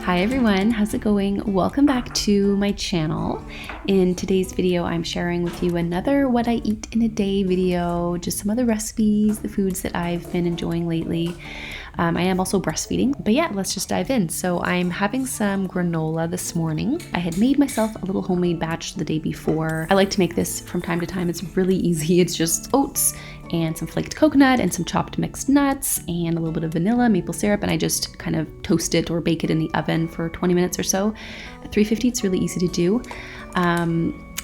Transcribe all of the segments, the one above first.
Hi everyone, how's it going? Welcome back to my channel. In today's video, I'm sharing with you another what I eat in a day video, just some of the recipes, the foods that I've been enjoying lately. I am also breastfeeding, but yeah, let's just dive in. So I'm having some granola this morning. I had made myself a little homemade batch the day before. I like to make this from time to time. It's really easy. It's just oats and some flaked coconut and some chopped mixed nuts and a little bit of vanilla, maple syrup, and I just kind of toast it or bake it in the oven for 20 minutes or so. At 350, it's really easy to do.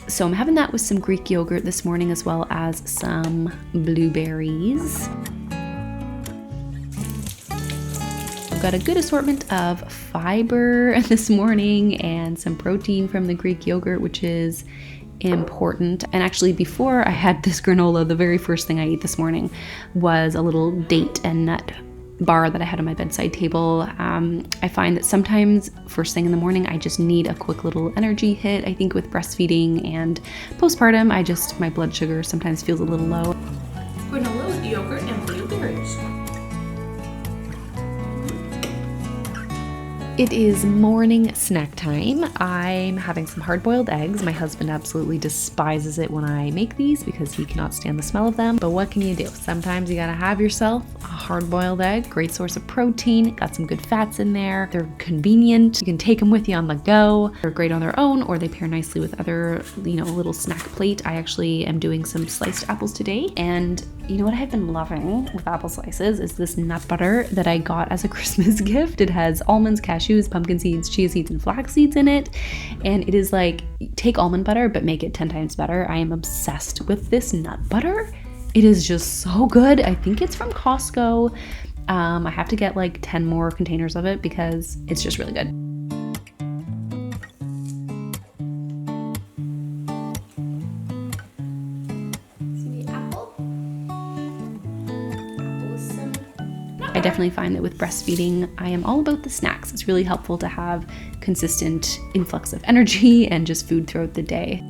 So I'm having that with some Greek yogurt this morning as well as some blueberries. I've got a good assortment of fiber this morning and some protein from the Greek yogurt, which is important. And actually, before I had this granola, the very first thing I ate this morning was a little date and nut bar that I had on my bedside table. I find that sometimes first thing in the morning, I just need a quick little energy hit. I think with breastfeeding and postpartum, my blood sugar sometimes feels a little low. Granola with yogurt and blueberries. It is morning snack time. I'm having some hard-boiled eggs. My husband absolutely despises it when I make these because he cannot stand the smell of them. But what can you do? Sometimes you gotta have yourself a hard-boiled egg. Great source of protein. Got some good fats in there. They're convenient. You can take them with you on the go. They're great on their own, or they pair nicely with other, little snack plate. I actually am doing some sliced apples today. And you know what I've been loving with apple slices is this nut butter that I got as a Christmas gift. It has almonds, cashews, pumpkin seeds, chia seeds, and flax seeds in it. And it is like, take almond butter, but make it 10 times better. I am obsessed with this nut butter. It is just so good. I think it's from Costco. I have to get like 10 more containers of it because it's just really good. I definitely find that with breastfeeding, I am all about the snacks. It's really helpful to have consistent influx of energy and just food throughout the day.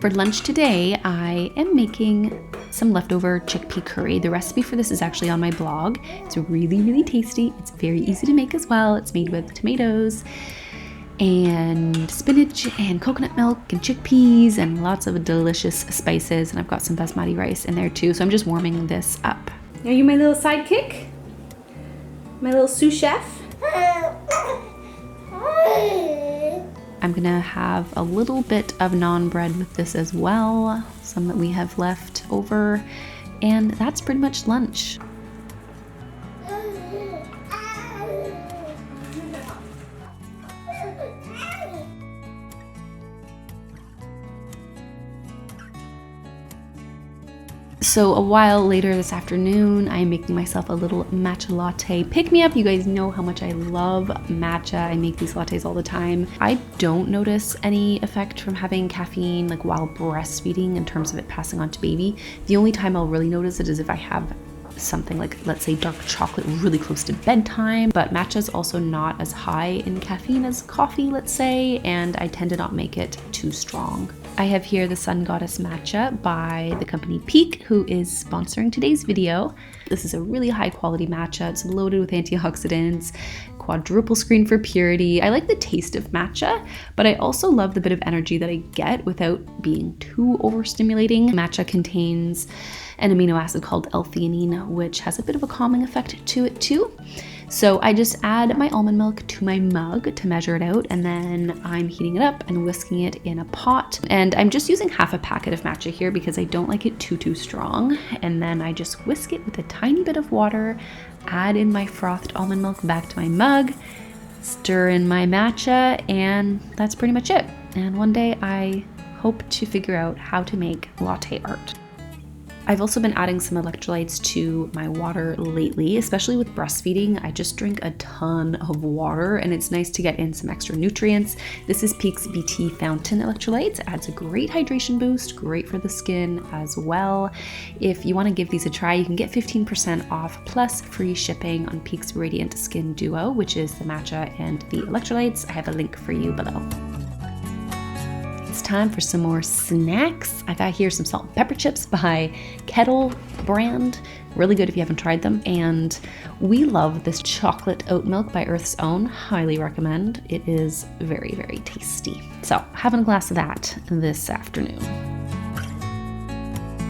For lunch today, I am making some leftover chickpea curry. The recipe for this is actually on my blog. It's really, really tasty. It's very easy to make as well. It's made with tomatoes and spinach and coconut milk and chickpeas and lots of delicious spices. And I've got some basmati rice in there too. So I'm just warming this up. Are you my little sidekick? My little sous chef? I'm gonna have a little bit of naan bread with this as well, some that we have left over, and that's pretty much lunch. So a while later this afternoon, I'm making myself a little matcha latte pick-me-up. You guys know how much I love matcha. I make these lattes all the time. I don't notice any effect from having caffeine like while breastfeeding in terms of it passing on to baby. The only time I'll really notice it is if I have something like, let's say, dark chocolate really close to bedtime. But matcha is also not as high in caffeine as coffee, let's say, and I tend to not make it too strong. I have here the Sun Goddess matcha by the company Peak, who is sponsoring today's video. This is a really high quality matcha. It's loaded with antioxidants, quadruple screen for purity. I like the taste of matcha, but I also love the bit of energy that I get without being too overstimulating. Matcha contains an amino acid called L-theanine, which has a bit of a calming effect to it too. So I just add my almond milk to my mug to measure it out, and then I'm heating it up and whisking it in a pot. And I'm just using half a packet of matcha here because I don't like it too strong. And then I just whisk it with a tiny bit of water, add in my frothed almond milk back to my mug, stir in my matcha, and that's pretty much it. And one day I hope to figure out how to make latte art. I've also been adding some electrolytes to my water lately, especially with breastfeeding. I just drink a ton of water and it's nice to get in some extra nutrients. This is Peak's BT Fountain Electrolytes. It adds a great hydration boost, great for the skin as well. If you want to give these a try, you can get 15% off plus free shipping on Peak's Radiant Skin Duo, which is the matcha and the electrolytes. I have a link for you below. time for some more snacks. I got here some salt and pepper chips by Kettle brand. Really good if you haven't tried them. And we love this chocolate oat milk by Earth's Own. Highly recommend. It is very, very tasty. So having a glass of that this afternoon.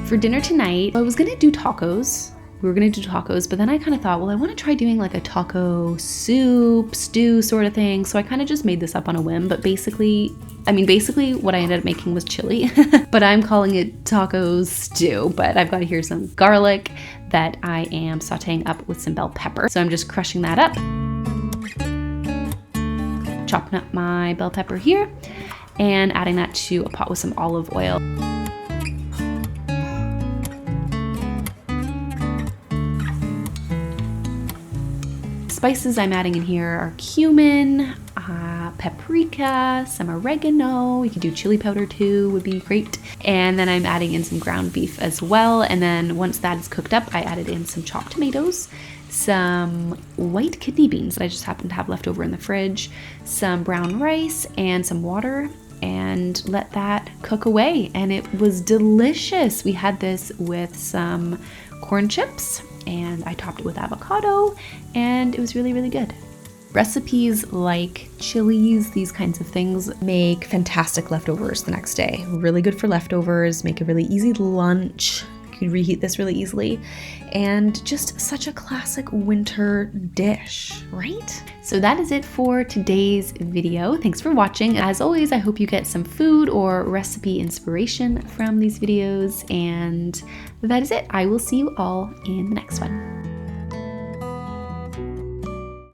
For dinner tonight, I was gonna do tacos. We were gonna do tacos, but then I kind of thought, well, I want to try doing like a taco soup, stew sort of thing. So I kind of just made this up on a whim, but basically what I ended up making was chili, but I'm calling it taco stew. But I've got here some garlic that I am sauteing up with some bell pepper. So I'm just crushing that up, chopping up my bell pepper here, and adding that to a pot with some olive oil. Spices I'm adding in here are cumin, paprika, some oregano. You could do chili powder too, would be great. And then I'm adding in some ground beef as well. And then once that is cooked up, I added in some chopped tomatoes, some white kidney beans that I just happened to have left over in the fridge, some brown rice, and some water, and let that cook away. And it was delicious. We had this with some corn chips, and I topped it with avocado, and it was really, really good. Recipes like chilies, these kinds of things, make fantastic leftovers the next day. Really good for leftovers, make a really easy lunch. You can reheat this really easily, and just such a classic winter dish, right? So that is it for today's video. Thanks for watching. As always, I hope you get some food or recipe inspiration from these videos, and that is it. I will see you all in the next one.